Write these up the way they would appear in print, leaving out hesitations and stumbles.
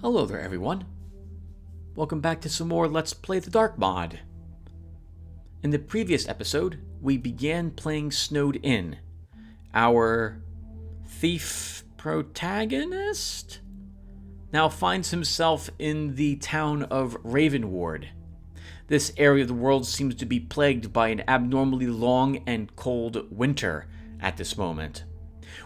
Hello there everyone. Welcome back to some more Let's Play the Dark mod. In the previous episode, we began playing Snowed In. Our thief protagonist now finds himself in the town of Ravenward. This area of the world seems to be plagued by an abnormally long and cold winter at this moment.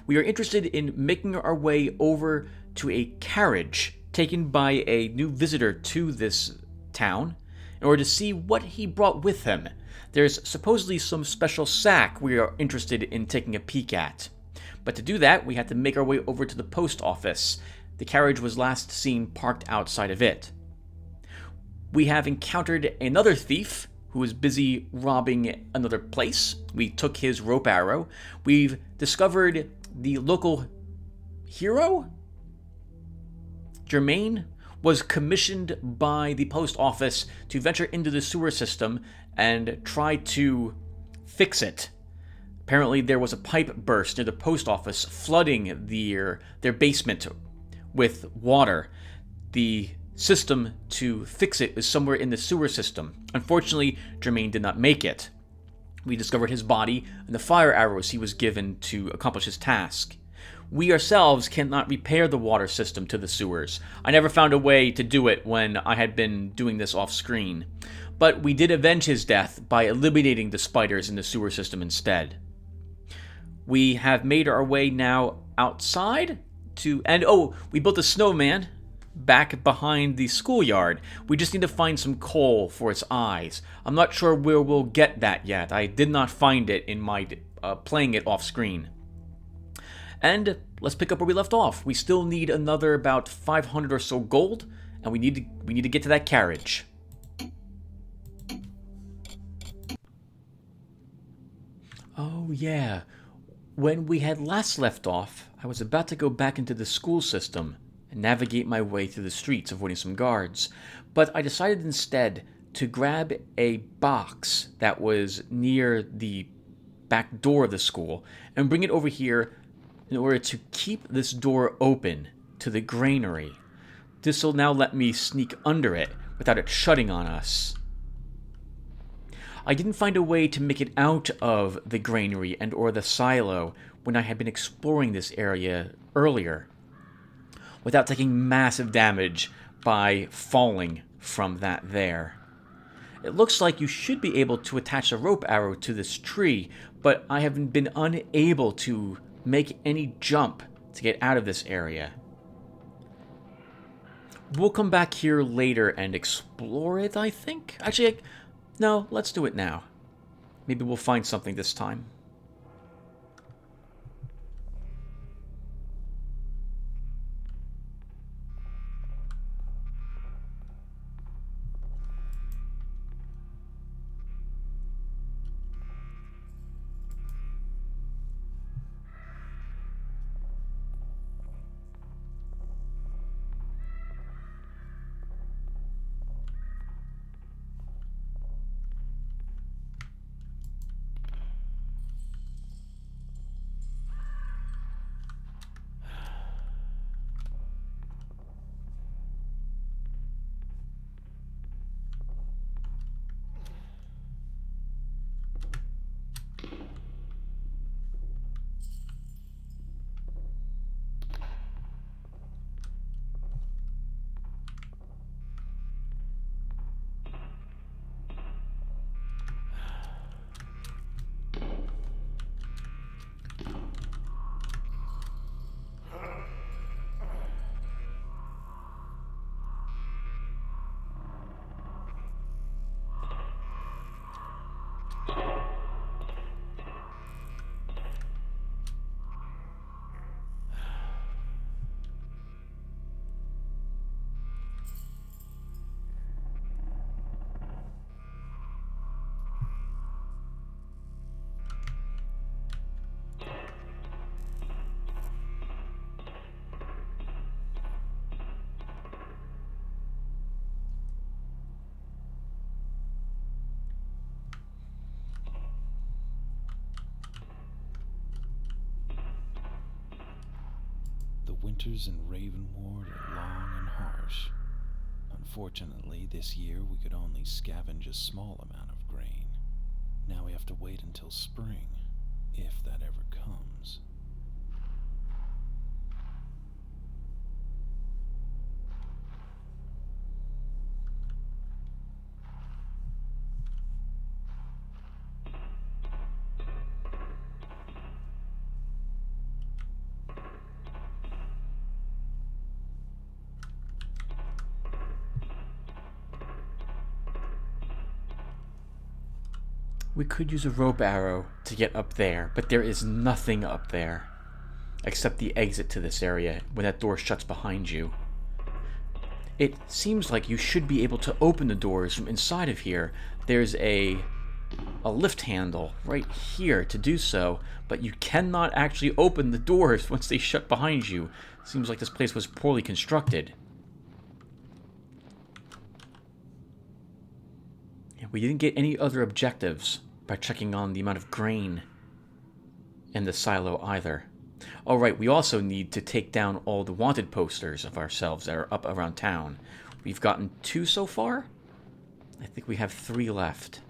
We are interested in making our way over to a carriage taken by a new visitor to this town in order to see what he brought with him. There's supposedly some special sack we are interested in taking a peek at. But to do that, we had to make our way over to the post office. The carriage was last seen parked outside of it. We have encountered another thief who is busy robbing another place. We took his rope arrow. We've discovered the local hero, Germain, was commissioned by the post office to venture into the sewer system and try to fix it. Apparently there was a pipe burst near the post office, flooding their basement with water. The system to fix it is somewhere in the sewer system. Unfortunately, Germain did not make it. We discovered his body and the fire arrows he was given to accomplish his task. We ourselves cannot repair the water system to the sewers. I never found a way to do it when I had been doing this off screen. But we did avenge his death by eliminating the spiders in the sewer system instead. We have made our way now outside we built a snowman back behind the schoolyard. We just need to find some coal for its eyes. I'm not sure where we'll get that yet. I did not find it in my playing it off screen. And let's pick up where we left off. We still need another about 500 or so gold, and we need to get to that carriage. Oh yeah, when we had last left off, I was about to go back into the school system and navigate my way through the streets, avoiding some guards. But I decided instead to grab a box that was near the back door of the school and bring it over here in order to keep this door open to the granary. This will now let me sneak under it without it shutting on us. I didn't find a way to make it out of the granary and or the silo when I had been exploring this area earlier without taking massive damage by falling from that there. It looks like you should be able to attach a rope arrow to this tree, but I have been unable to make any jump to get out of this area. We'll come back here later and explore it, I think. Actually, no, let's do it now. Maybe we'll find something this time. winters in Ravenward are long and harsh. Unfortunately, this year we could only scavenge a small amount of grain. Now we have to wait until spring, if that ever comes. We could use a rope arrow to get up there, but there is nothing up there except the exit to this area when that door shuts behind you. It seems like you should be able to open the doors from inside of here. There's a lift handle right here to do so, but you cannot actually open the doors once they shut behind you. Seems like this place was poorly constructed. And we didn't get any other objectives by checking on the amount of grain in the silo either. Alright, we also need to take down all the wanted posters of ourselves that are up around town. We've gotten 2 so far? I think we have 3 left.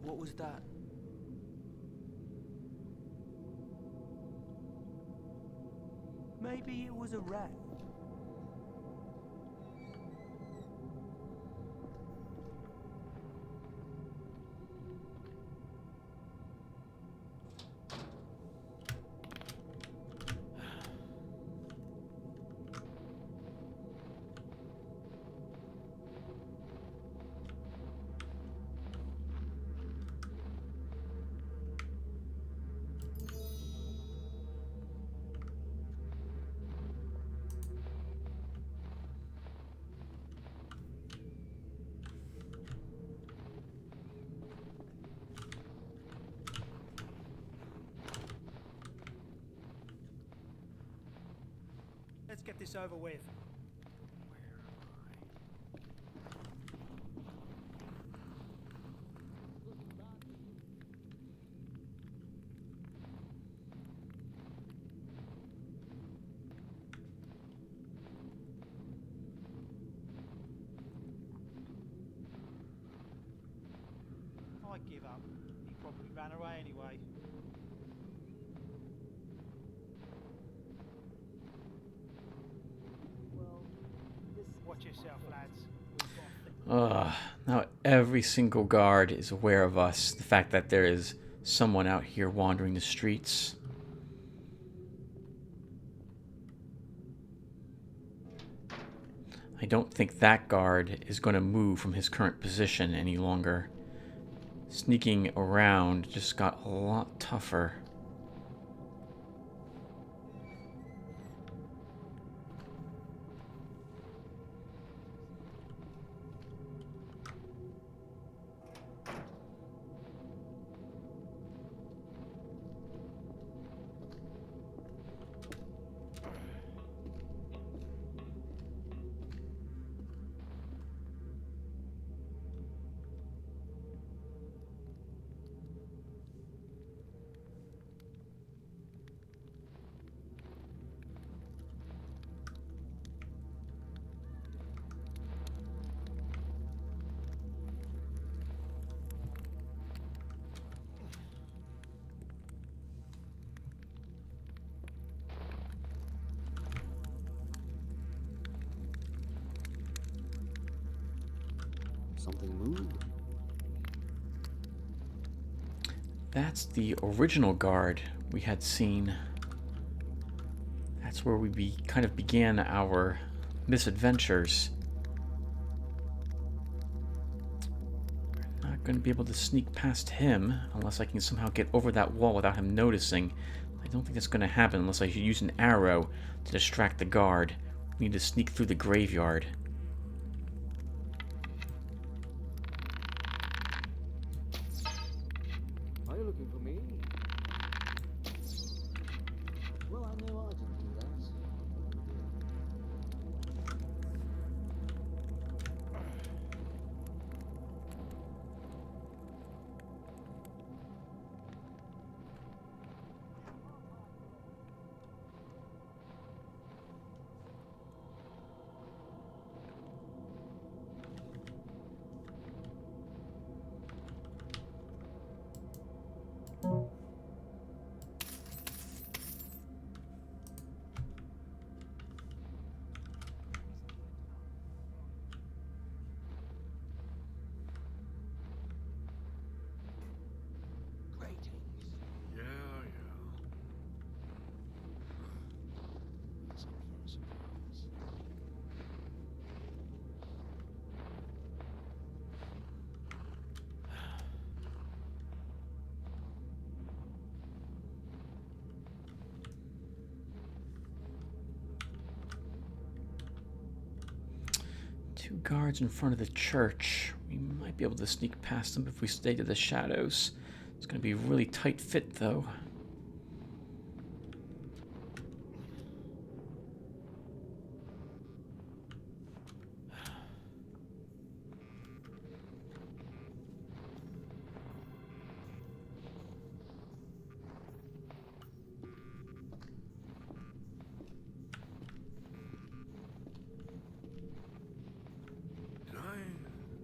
What was that? Maybe it was a rat. Let's get this over with. I give up. He probably ran away anyway. Watch yourself, lads. Now every single guard is aware of us. The fact that there is someone out here wandering the streets. I don't think that guard is going to move from his current position any longer. Sneaking around just got a lot tougher. Something moved. That's the original guard we had seen. That's where we kind of began our misadventures. Not going to be able to sneak past him unless I can somehow get over that wall without him noticing. I don't think that's going to happen unless I use an arrow to distract the guard. We need to sneak through the graveyard. Are you looking for me? Well, I know I didn't do that. Two guards in front of the church. We might be able to sneak past them if we stay to the shadows. It's going to be a really tight fit, though.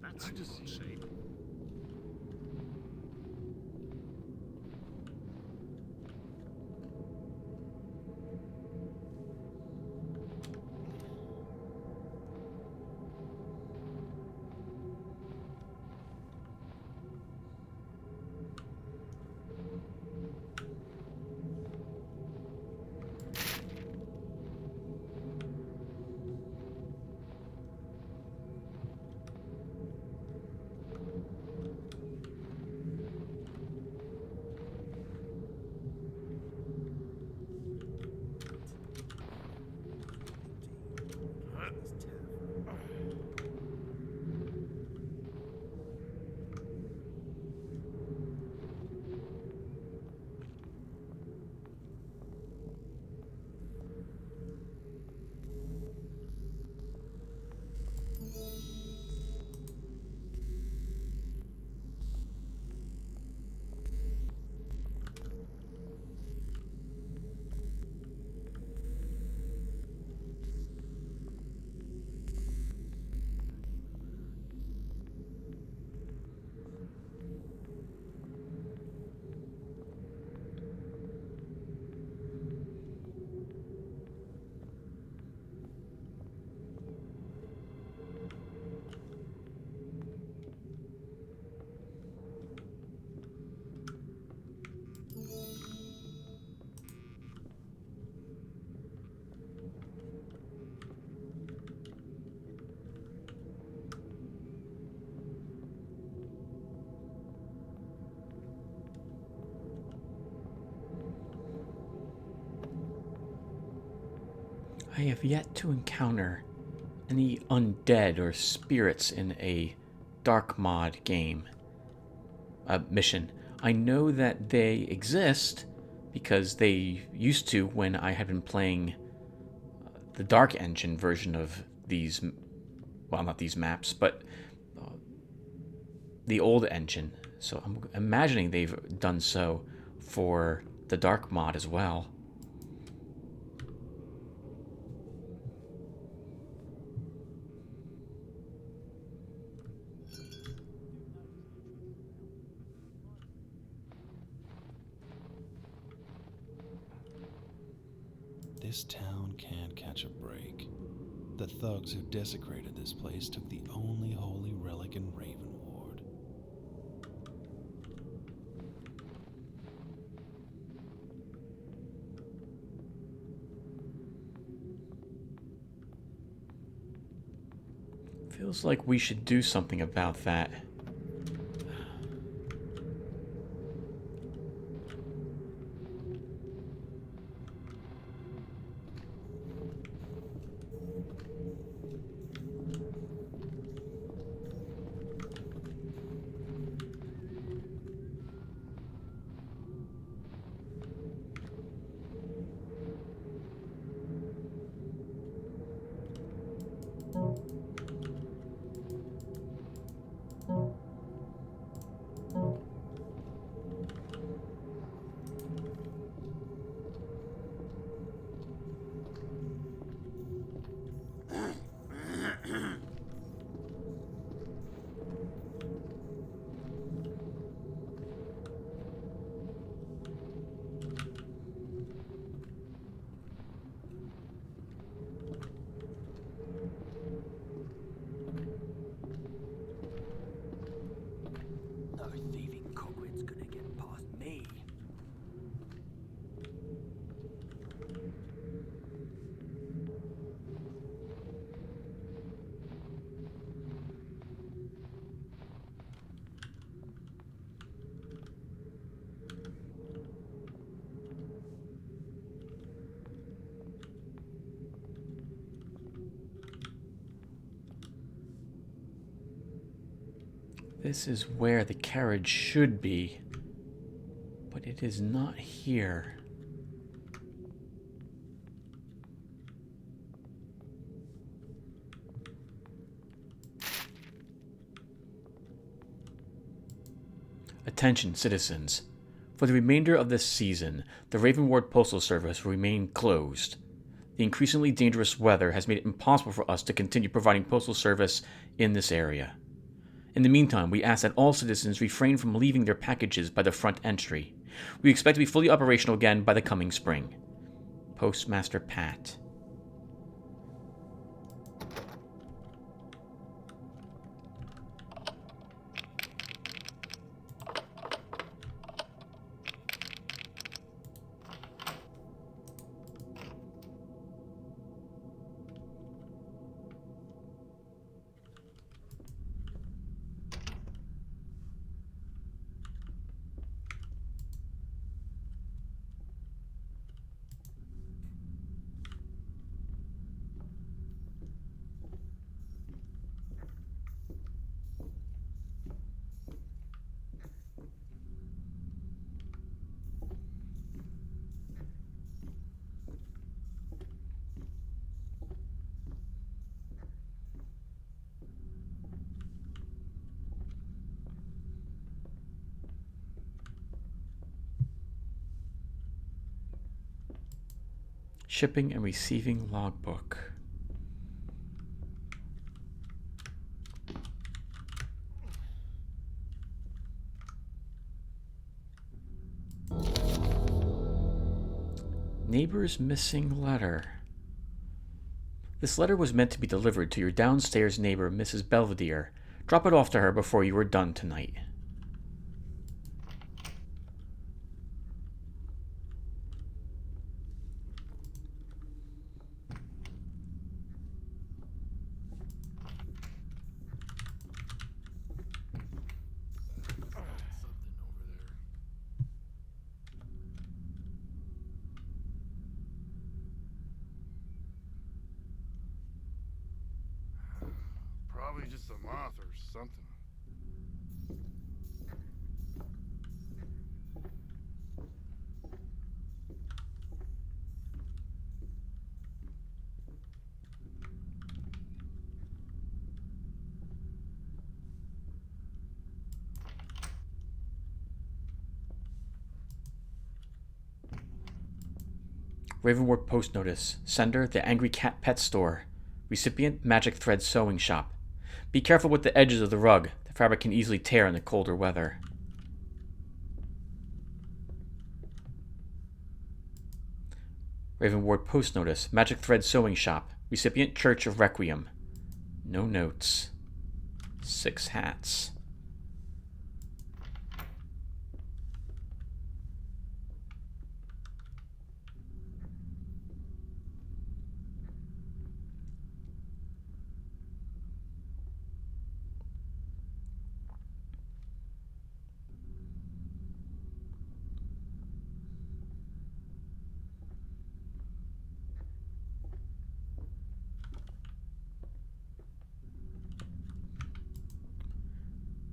That's just insane. I have yet to encounter any undead or spirits in a dark mod game mission. I know that they exist because they used to when I had been playing the Dark Engine version of these, well, not these maps, but the old engine. So I'm imagining they've done so for the Dark mod as well. This town can't catch a break. The thugs who desecrated this place took the only holy relic in Ravenward. Feels like we should do something about that. No thieving cockwit's gonna get past me. This is where the carriage should be, but it is not here. Attention, citizens. For the remainder of this season, the Ravenward Postal Service will remain closed. The increasingly dangerous weather has made it impossible for us to continue providing postal service in this area. In the meantime, we ask that all citizens refrain from leaving their packages by the front entry. We expect to be fully operational again by the coming spring. Postmaster Pat. Shipping and receiving logbook. Neighbor's missing letter. This letter was meant to be delivered to your downstairs neighbor, Mrs. Belvedere. Drop it off to her before you are done tonight. Probably just a moth or something. Ravenward Post Notice. Sender, The Angry Cat Pet Store. Recipient, Magic Thread Sewing Shop. Be careful with the edges of the rug. The fabric can easily tear in the colder weather. Ravenward Post Notice. Magic Thread Sewing Shop. Recipient, Church of Requiem. No notes. 6 hats.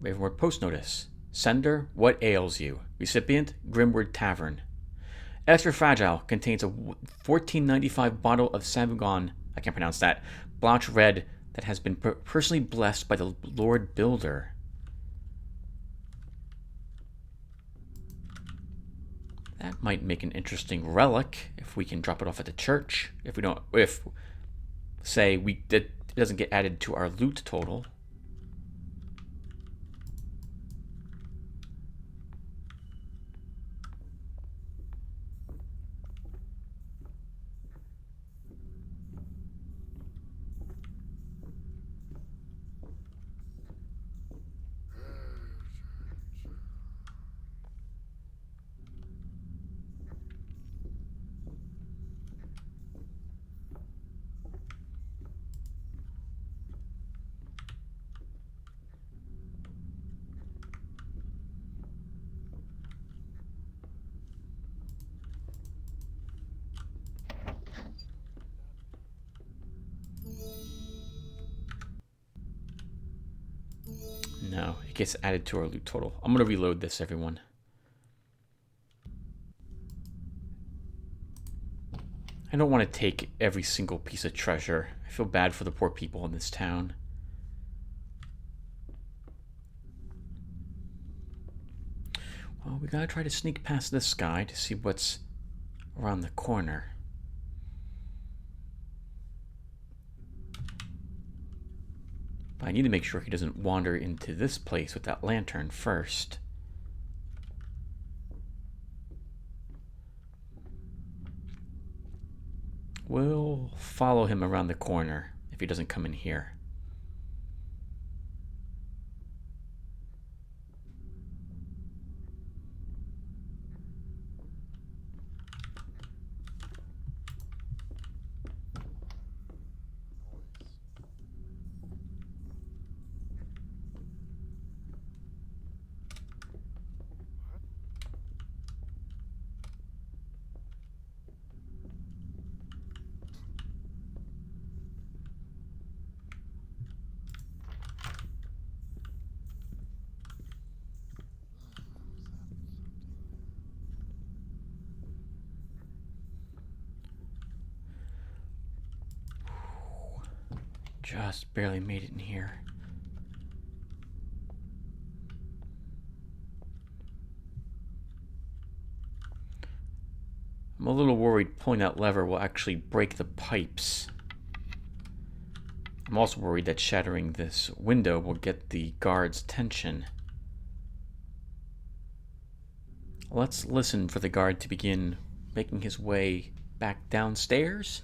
Ravenwood Post Notice. Sender, what ails you? Recipient, Grimward Tavern. Extra Fragile contains a 1495 bottle of Savugon, I can't pronounce that, Blotch Red that has been personally blessed by the Lord Builder. That might make an interesting relic if we can drop it off at the church. If we don't, say it doesn't get added to our loot total. No, it gets added to our loot total. I'm going to reload this, everyone. I don't want to take every single piece of treasure. I feel bad for the poor people in this town. Well, we gotta try to sneak past this guy to see what's around the corner. But I need to make sure he doesn't wander into this place with that lantern first. We'll follow him around the corner if he doesn't come in here. Just barely made it in here. I'm a little worried pulling that lever will actually break the pipes. I'm also worried that shattering this window will get the guard's attention. Let's listen for the guard to begin making his way back downstairs.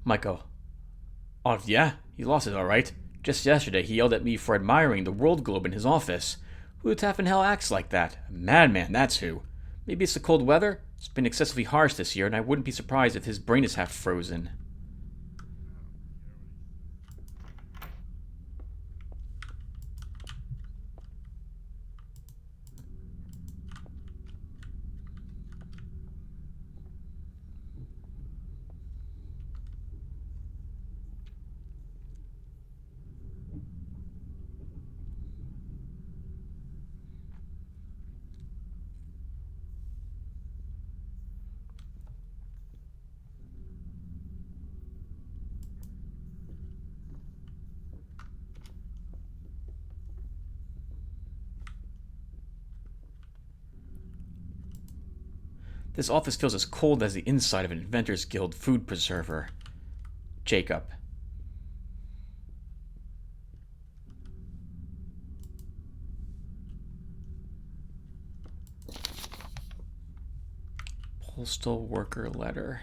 Michael. Oh, yeah, he lost it all right. Just yesterday, he yelled at me for admiring the world globe in his office. Who the taffin hell acts like that? A madman, that's who. Maybe it's the cold weather? It's been excessively harsh this year, and I wouldn't be surprised if his brain is half frozen. This office feels as cold as the inside of an Inventors Guild food preserver. Jacob. Postal worker letter.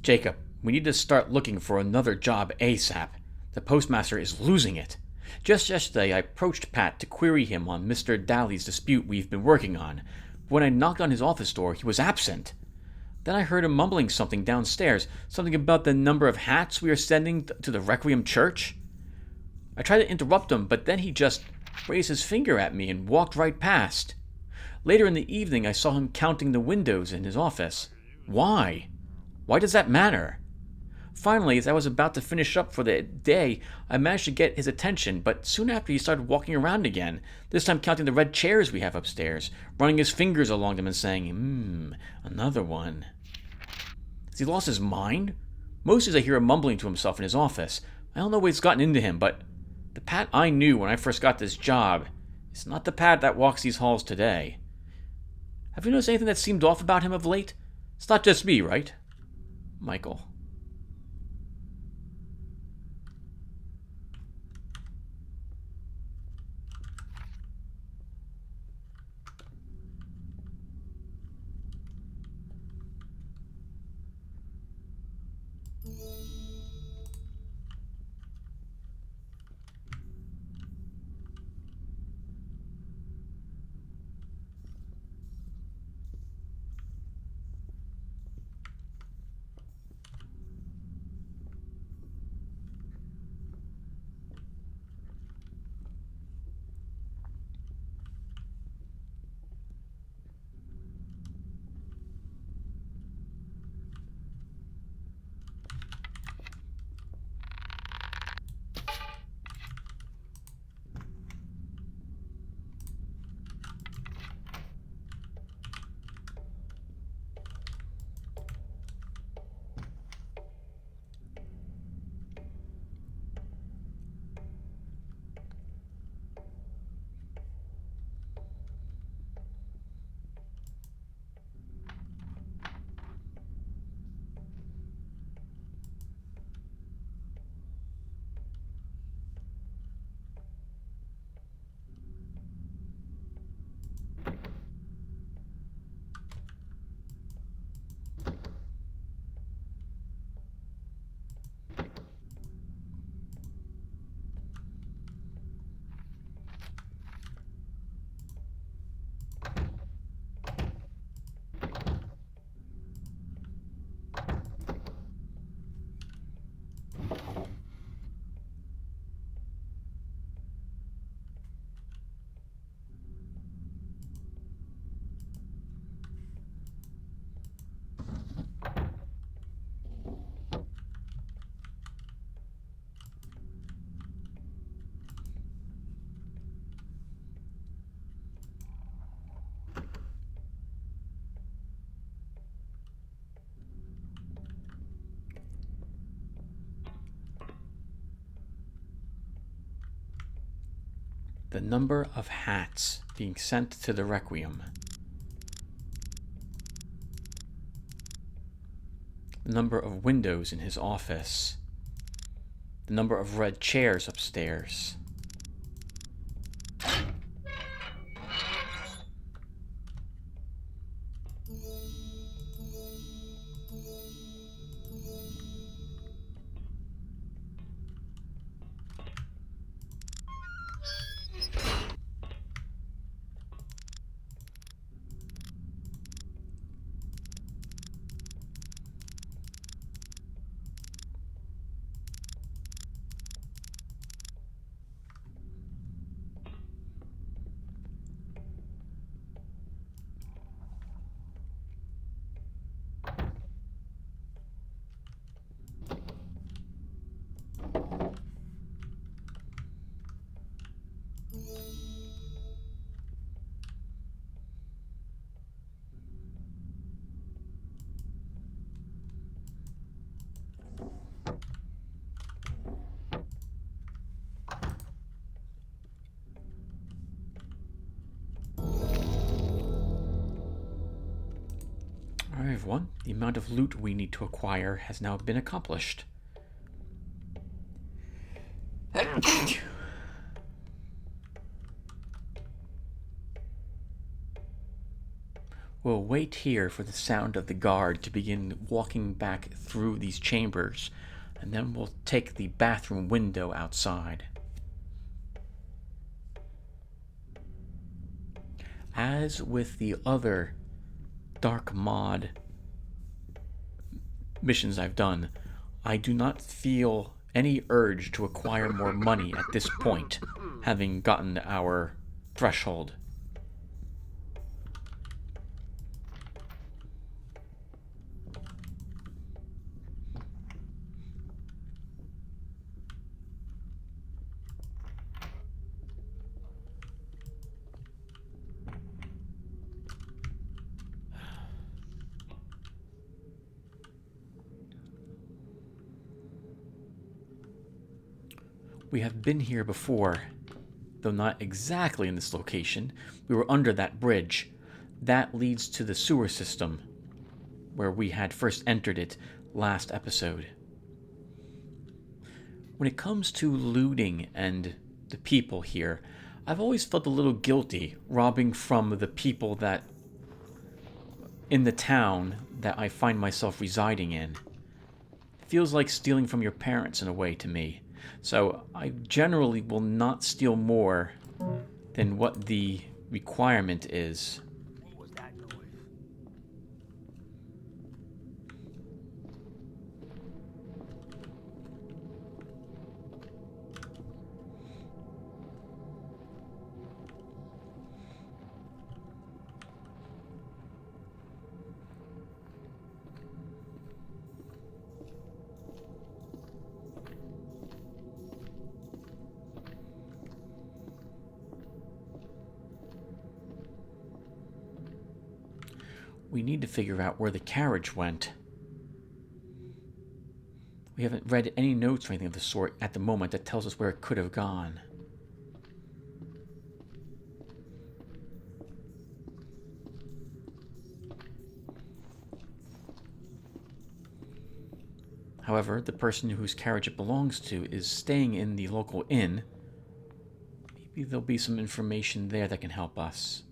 Jacob, we need to start looking for another job ASAP. The postmaster is losing it. Just yesterday, I approached Pat to query him on Mr. Daly's dispute we've been working on. When I knocked on his office door, he was absent. Then I heard him mumbling something downstairs, something about the number of hats we are sending to the Requiem Church. I tried to interrupt him, but then he just raised his finger at me and walked right past. Later in the evening, I saw him counting the windows in his office. Why? Why does that matter? Finally, as I was about to finish up for the day, I managed to get his attention, but soon after he started walking around again, this time counting the red chairs we have upstairs, running his fingers along them and saying, another one. Has he lost his mind? Most days I hear him mumbling to himself in his office. I don't know what's gotten into him, but the Pat I knew when I first got this job is not the Pat that walks these halls today. Have you noticed anything that seemed off about him of late? It's not just me, right? Michael. The number of hats being sent to the Requiem. The number of windows in his office. The number of red chairs upstairs. Alright everyone, the amount of loot we need to acquire has now been accomplished. We'll wait here for the sound of the guard to begin walking back through these chambers, and then we'll take the bathroom window outside. As with the other dark mod missions I've done, I do not feel any urge to acquire more money at this point, having gotten our threshold. We have been here before, though not exactly in this location. We were under that bridge. That leads to the sewer system, where we had first entered it last episode. When it comes to looting and the people here, I've always felt a little guilty robbing from the people that in the town that I find myself residing in. It feels like stealing from your parents in a way to me. So I generally will not steal more than what the requirement is. What was that noise? We need to figure out where the carriage went. We haven't read any notes or anything of the sort at the moment that tells us where it could have gone. However, the person whose carriage it belongs to is staying in the local inn. Maybe there'll be some information there that can help us.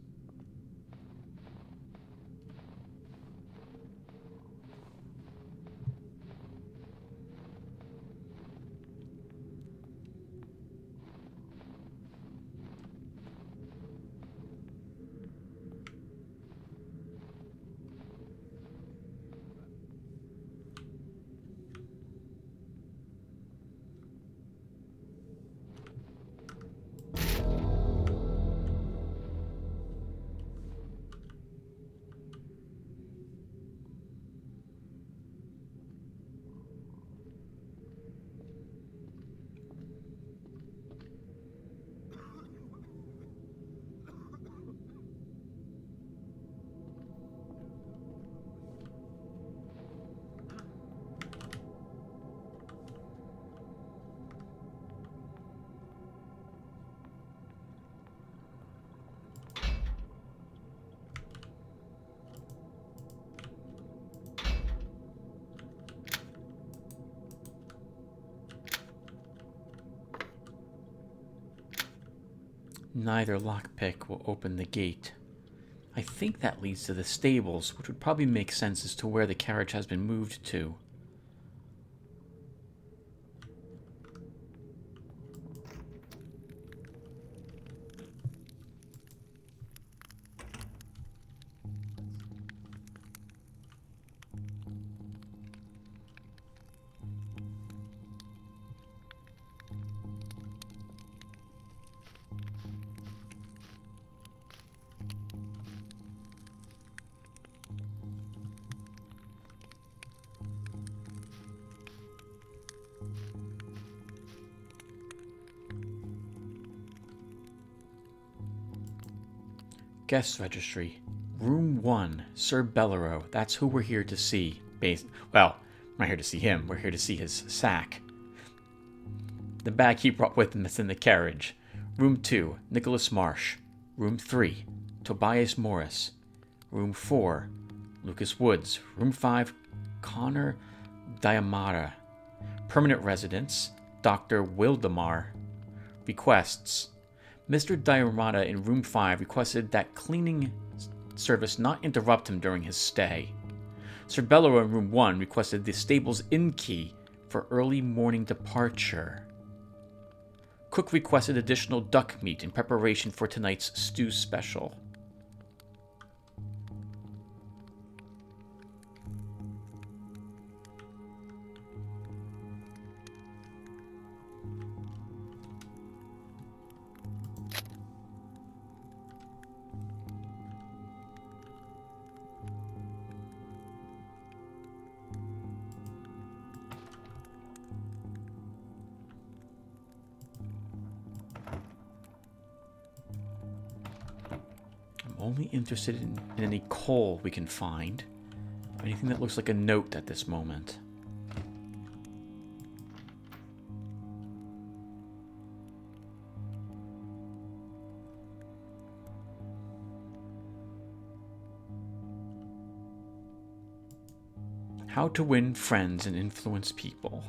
Neither lockpick will open the gate. I think that leads to the stables, which would probably make sense as to where the carriage has been moved to. Guest registry. Room 1, Sir Bellero. That's who we're here to see. Well, we're not here to see him. We're here to see his sack. The bag he brought with him that's in the carriage. Room 2, Nicholas Marsh. Room 3, Tobias Morris. Room 4, Lucas Woods, Room 5, Connor Diamara. Permanent residence, Dr. Wildemar. Requests. Mr. Diamara in Room 5 requested that cleaning service not interrupt him during his stay. Sir Bello in Room 1 requested the stable's inn key for early morning departure. Cook requested additional duck meat in preparation for tonight's stew special. Only interested in any coal we can find. Anything that looks like a note at this moment. How to win friends and influence people.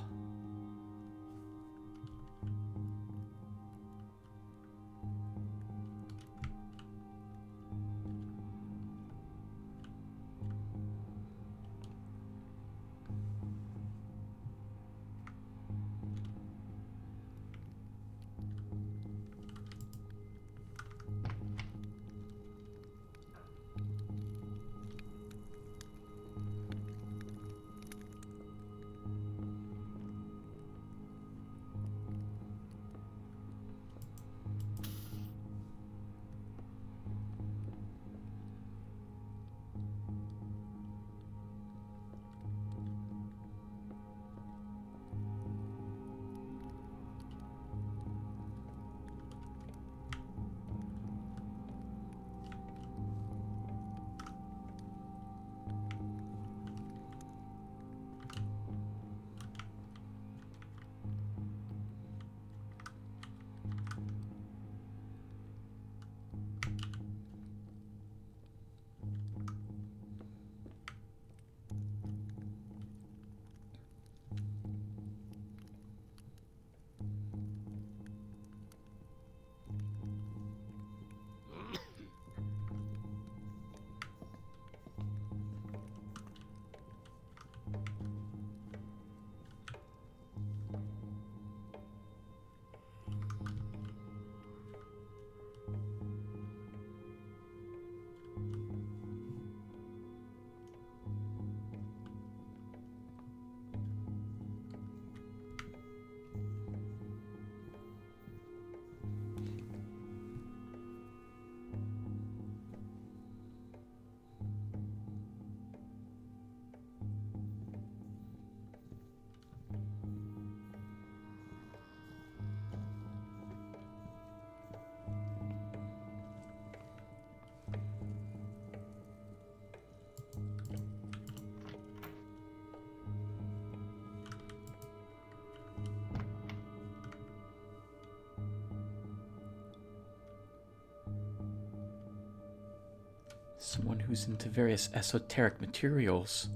Someone who's into various esoteric materials.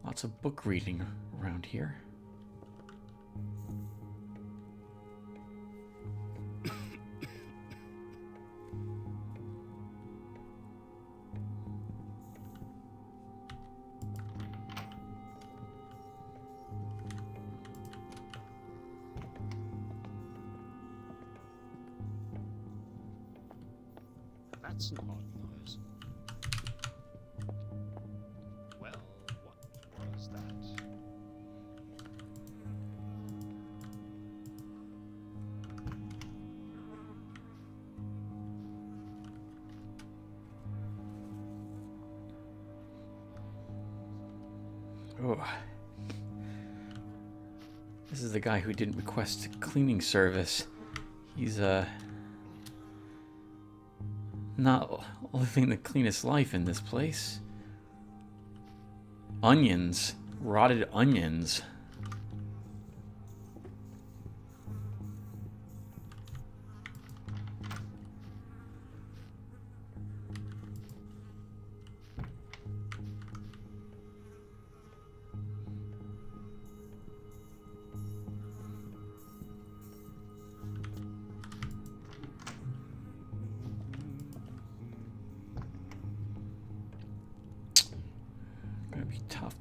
Lots of book reading around here. That's an odd noise. Well, what was that? Oh. This is the guy who didn't request cleaning service. He's, not living the cleanest life in this place. Onions. Rotted onions.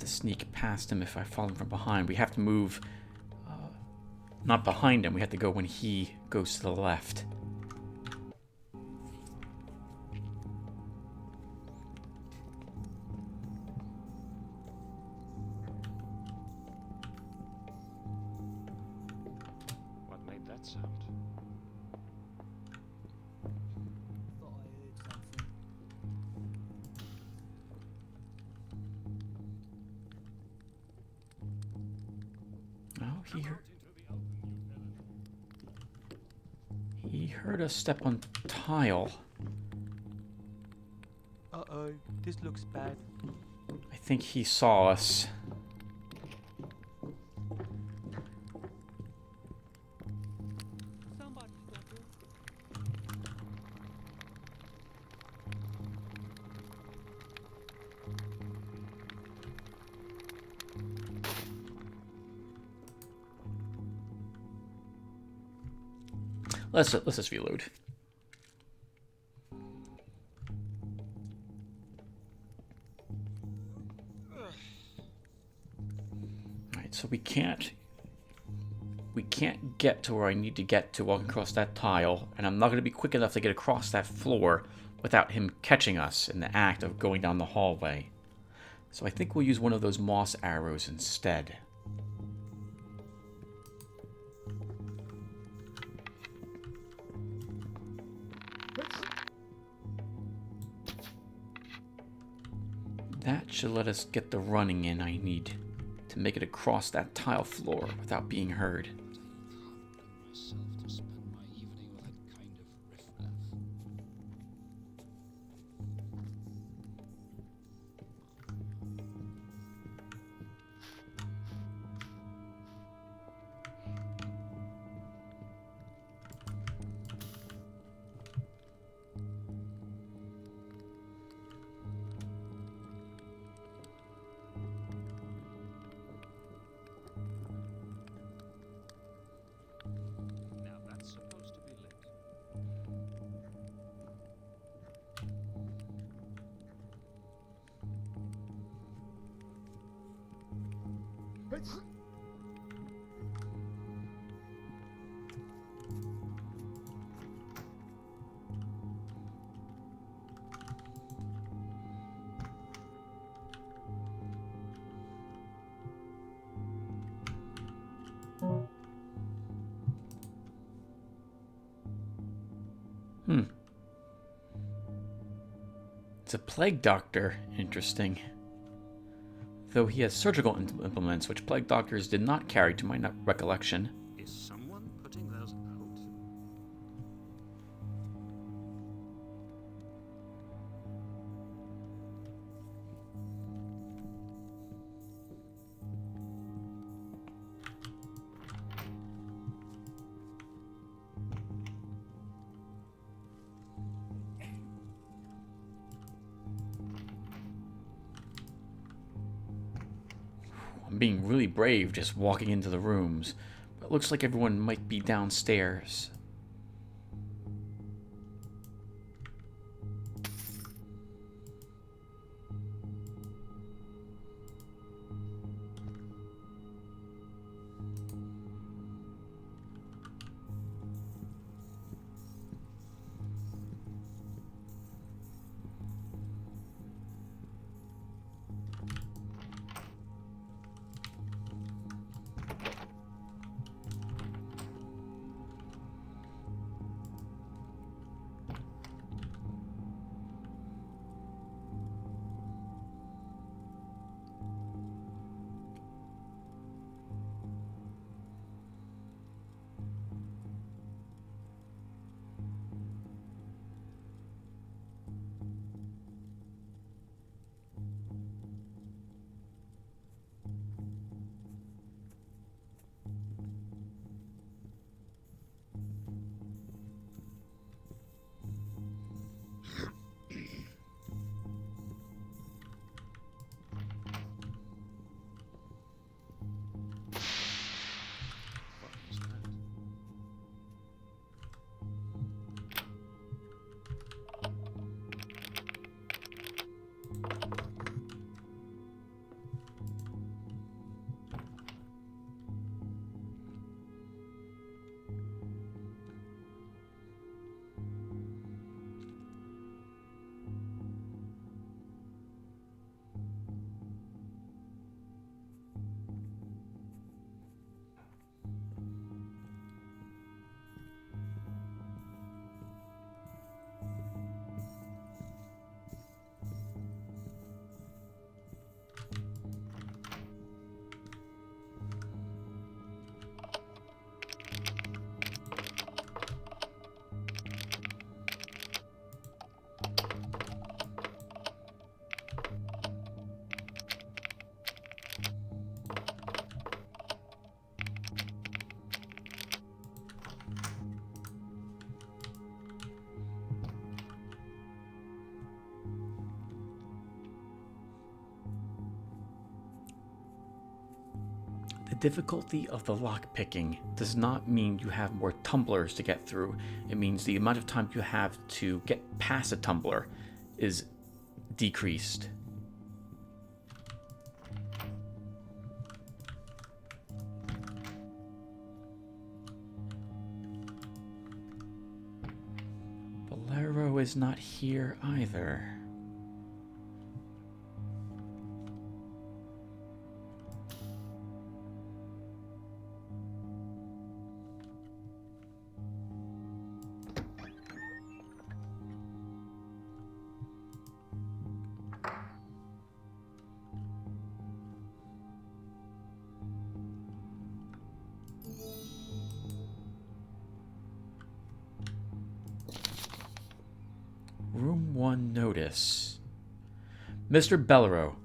to sneak past him if I follow him from behind. We have to move, not behind him. We have to go when he goes to the left. What made that sound? Thought I heard something. Oh, he heard us step on tile. Uh-oh, this looks bad. I think he saw us. Somebody stop him. Let's just reload. Alright, so we can't get to where I need to get to walking across that tile, and I'm not going to be quick enough to get across that floor without him catching us in the act of going down the hallway. So I think we'll use one of those moss arrows instead. That should let us get the running in I need to make it across that tile floor without being heard. Myself to spend my evening with that kind of riffraff. Now that's supposed to be lit. It's a plague doctor. Interesting. Though he has surgical implements, which plague doctors did not carry to my recollection. Is someone putting those out? I'm being really brave just walking into the rooms, but it looks like everyone might be downstairs. The difficulty of the lock picking does not mean you have more tumblers to get through. It means the amount of time you have to get past a tumbler is decreased. Bolero is not here either. Room 1 notice. Mr. Bellero,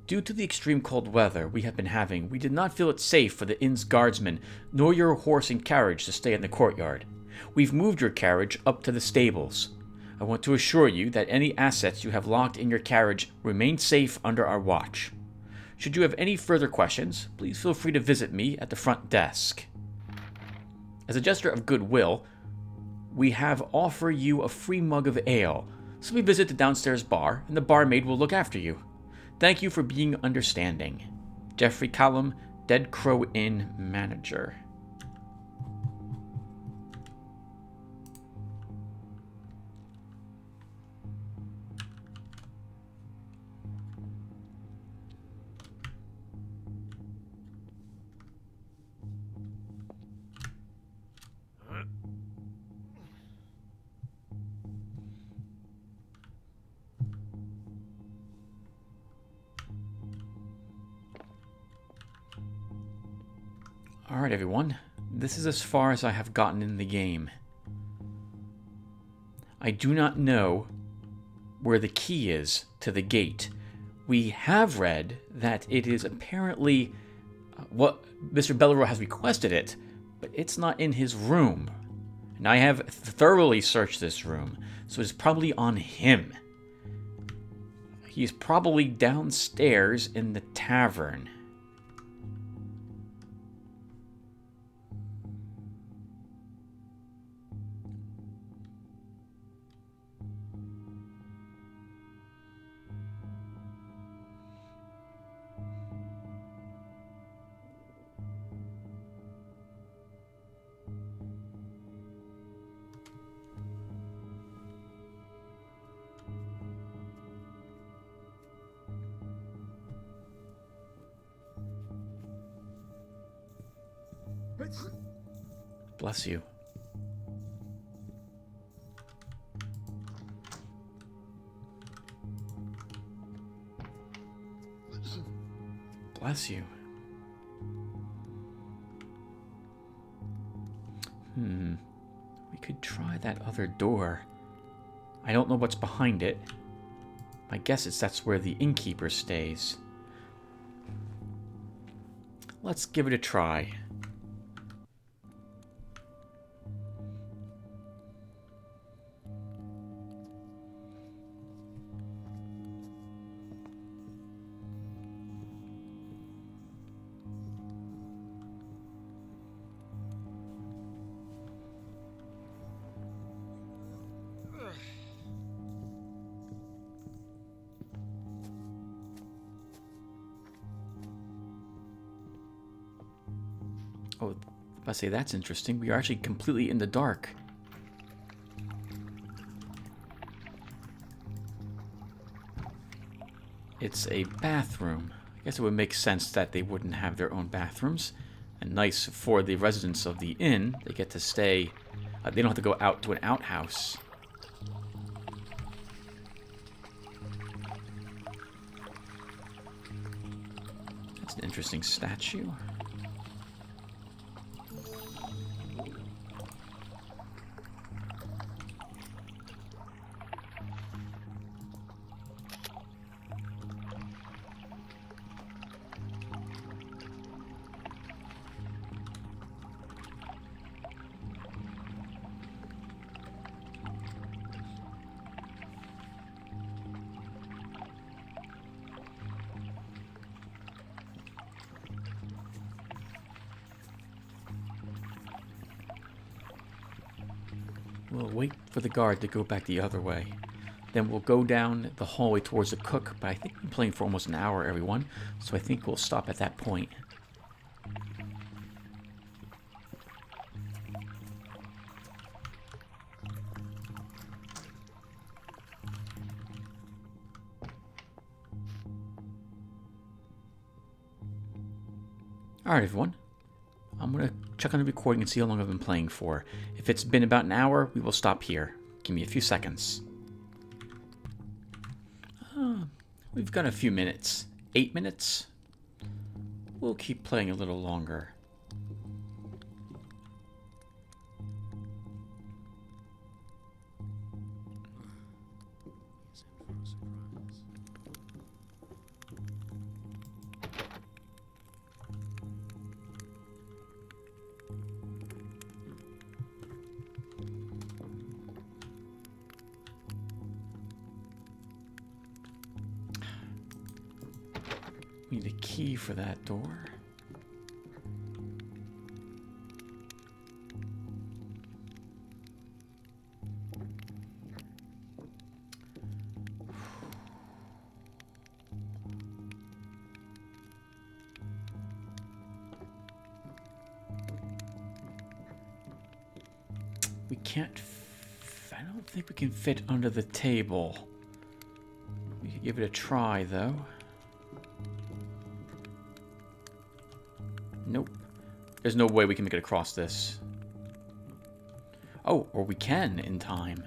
due to the extreme cold weather we have been having, we did not feel it safe for the inn's guardsmen nor your horse and carriage to stay in the courtyard. We've moved your carriage up to the stables. I want to assure you that any assets you have locked in your carriage remain safe under our watch. Should you have any further questions, please feel free to visit me at the front desk. As a gesture of goodwill, we have offer you a free mug of ale, so we visit the downstairs bar, and the barmaid will look after you. Thank you for being understanding. Jeffrey Callum, Dead Crow Inn manager. Alright everyone, this is as far as I have gotten in the game. I do not know where the key is to the gate. We have read that it is apparently what Mr. Bellero has requested it, but it's not in his room. And I have thoroughly searched this room, so it's probably on him. He's probably downstairs in the tavern. Bless you. Bless you. We could try that other door. I don't know what's behind it. My guess is that's where the innkeeper stays. Let's give it a try. Oh, I say that's interesting. We are actually completely in the dark. It's a bathroom. I guess it would make sense that they wouldn't have their own bathrooms. And nice for the residents of the inn. They get to stay. They don't have to go out to an outhouse. That's an interesting statue. We'll wait for the guard to go back the other way. Then we'll go down the hallway towards the cook, but I think we've been playing for almost an hour, everyone, so I think we'll stop at that point. Alright, everyone. I'm going to check on the recording and see how long I've been playing for. If it's been about an hour, we will stop here. Give me a few seconds. We've got a few minutes. 8 minutes? We'll keep playing a little longer. We need a key for that door. We can't. I don't think we can fit under the table. We could give it a try, though. Nope. There's no way we can make it across this. Oh, or we can in time.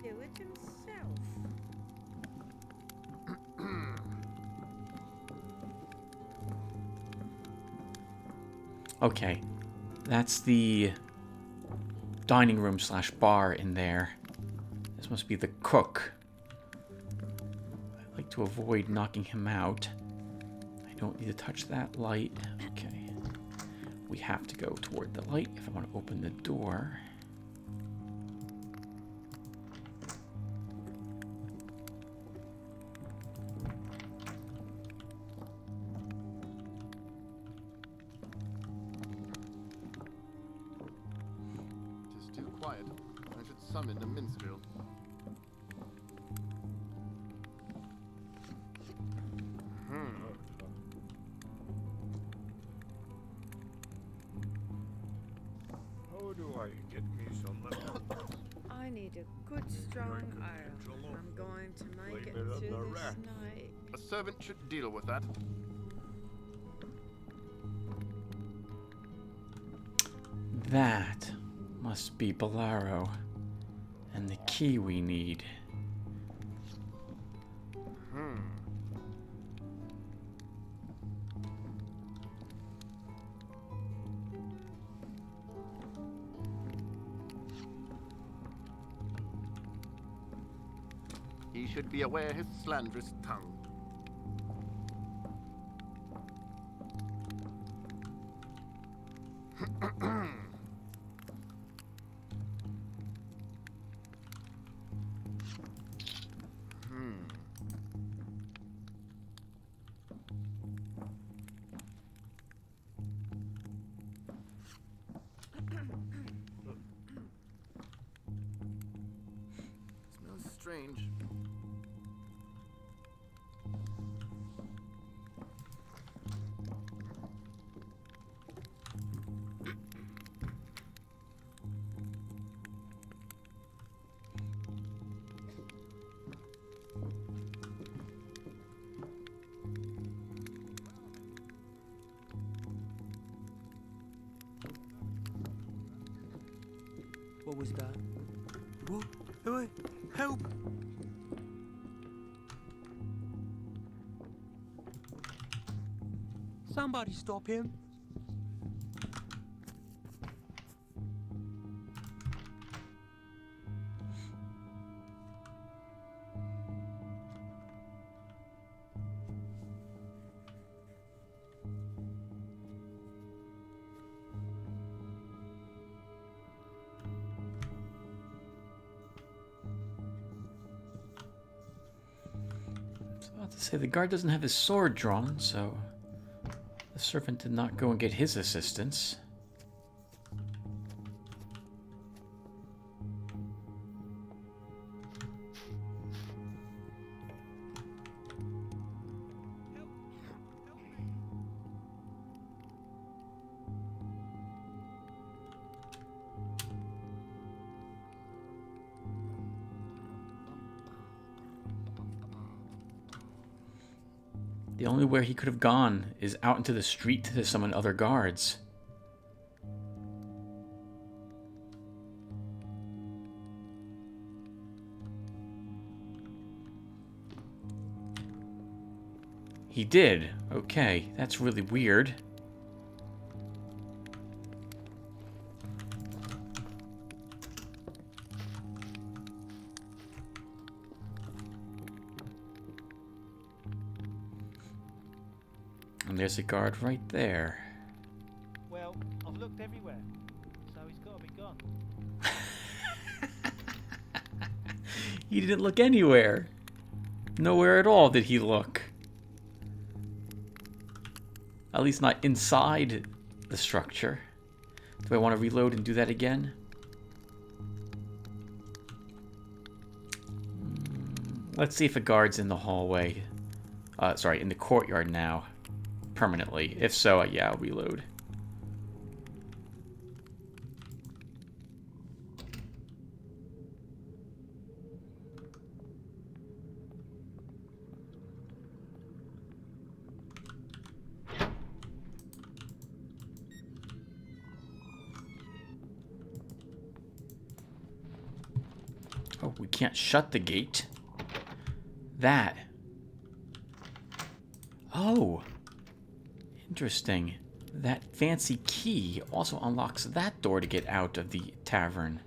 Do it himself. Okay. That's the dining room slash bar in there. This must be the cook. I like to avoid knocking him out. I don't need to touch that light. Okay. We have to go toward the light if I want to open the door. Too quiet. I should summon a minstrel. How do I get me some lemon? I need a good strong ale. I'm going to make it Blame it on through the this rat. night. A servant should deal with that. That must be Bolaro. And the key we need. He should be aware his slanderous tongue. Smells strange. What was that? What? Who? Help! Somebody stop him! Say the guard doesn't have his sword drawn, so the servant did not go and get his assistance. The only way he could have gone is out into the street to summon other guards. He did. Okay, that's really weird. And there's a guard right there. Well, I've looked everywhere, so he's got to be gone. He didn't look anywhere. Nowhere at all did he look. At least not inside the structure. Do I want to reload and do that again? Let's see if a guard's in the hallway. Sorry, in the courtyard now. Permanently. If so, yeah, I'll reload. Oh, we can't shut the gate. That. Oh. Interesting. That fancy key also unlocks that door to get out of the tavern.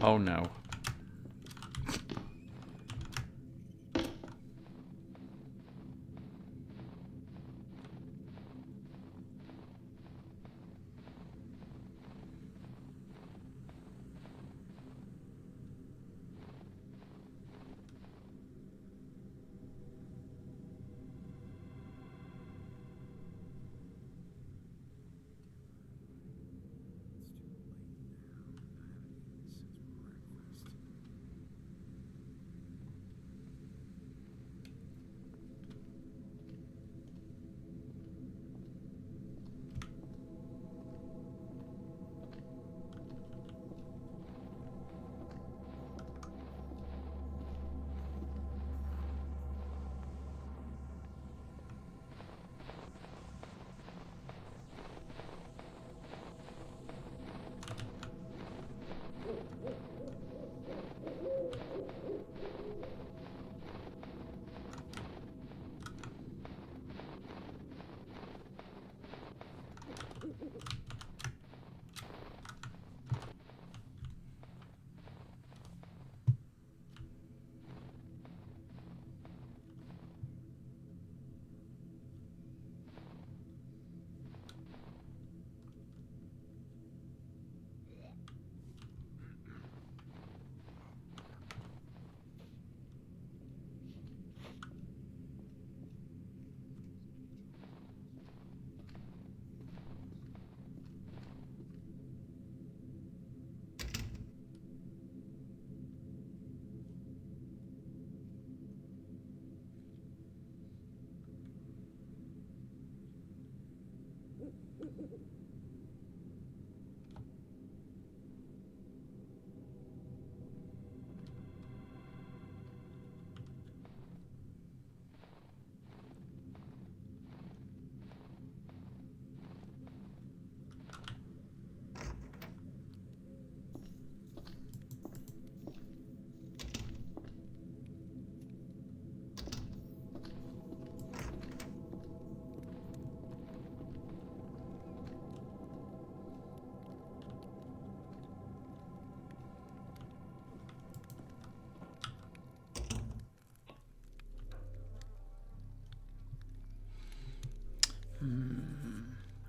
Oh no.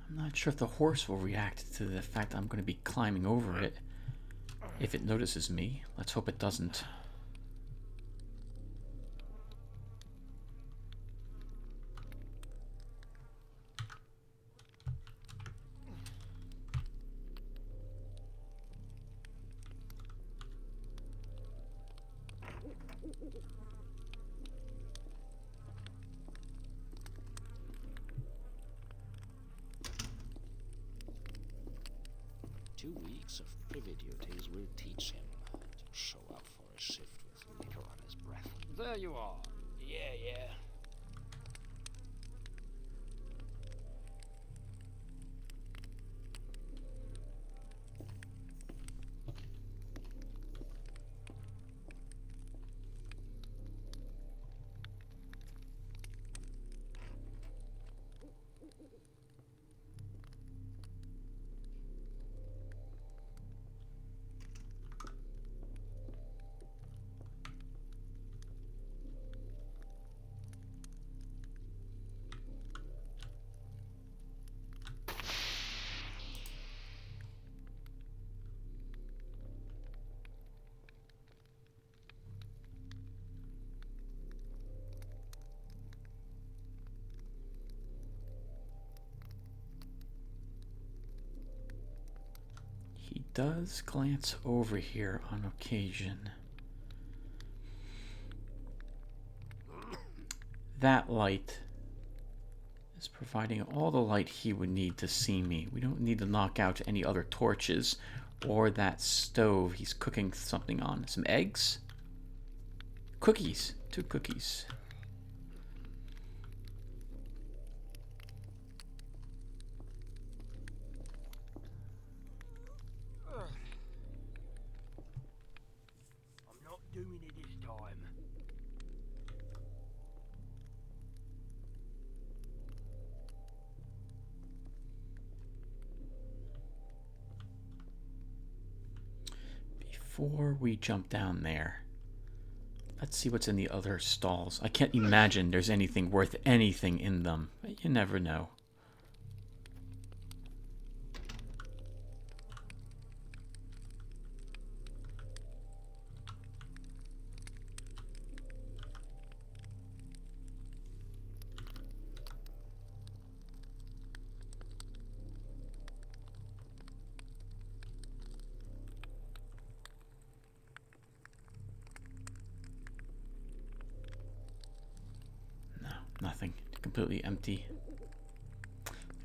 I'm not sure if the horse will react to the fact that I'm going to be climbing over it. If it notices me. Let's hope it doesn't. Weeks of privy duties will teach him to show up for a shift with liquor on his breath. There you are. Yeah. He does glance over here on occasion. That light is providing all the light he would need to see me. We don't need to knock out any other torches or that stove he's cooking something on. Some eggs? Cookies. 2 cookies. I'm not doing it this time. Before we jump down there, let's see what's in the other stalls. I can't imagine there's anything worth anything in them, but you never know. Nothing. Completely empty.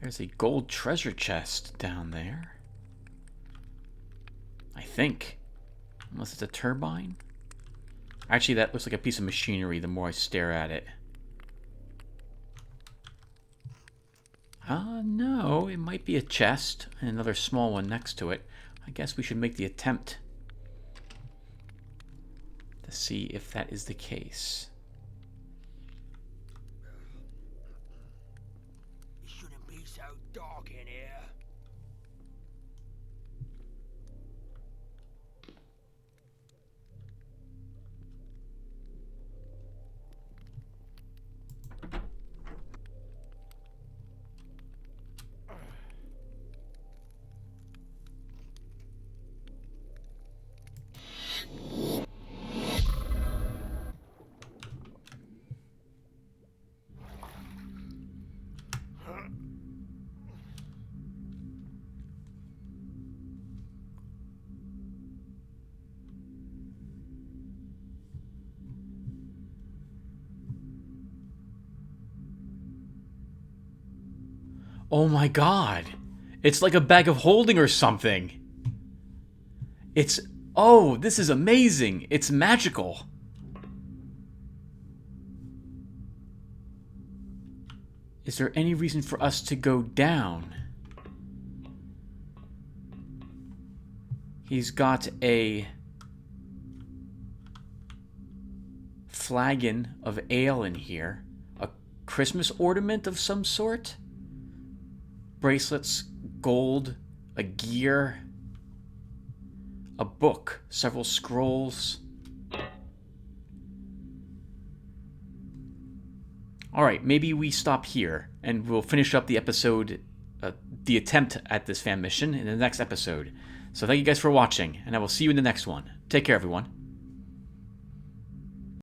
There's a gold treasure chest down there. I think. Unless it's a turbine? Actually, that looks like a piece of machinery the more I stare at it. No. It might be a chest and another small one next to it. I guess we should make the attempt to see if that is the case. It shouldn't be so dark in here. Oh my god! It's like a bag of holding or something. It's... Oh, this is amazing. It's magical. Is there any reason for us to go down? He's got a flagon of ale in here. A Christmas ornament of some sort? Bracelets, gold, a gear, a book, several scrolls. Alright, maybe we stop here and we'll finish up the episode, the attempt at this fan mission in the next episode. So thank you guys for watching, and I will see you in the next one. Take care, everyone.